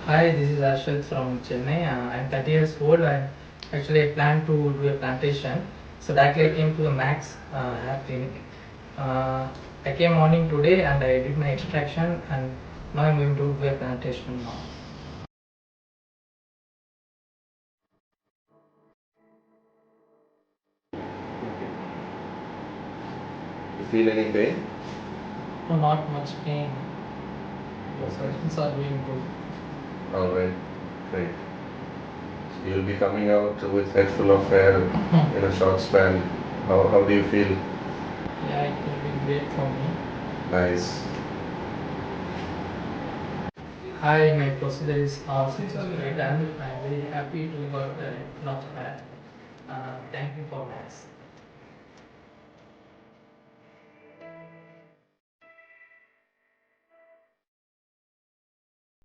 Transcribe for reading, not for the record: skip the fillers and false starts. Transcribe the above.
Hi, this is Ashok from Chennai. I'm 30 years old. I plan to do a plantation. So directly I came to the Max App clinic. Uh, I came morning today and I did my extraction and now I'm going to do a plantation now. You feel any pain? So not much pain. The surgeons are doing good. Alright, great. So you'll be coming out with head full of hair in a short span. How do you feel? Yeah, it will be great for me. Nice. Hi, my procedure is all successfully done. I'm very happy to got enough that. Thank you for that.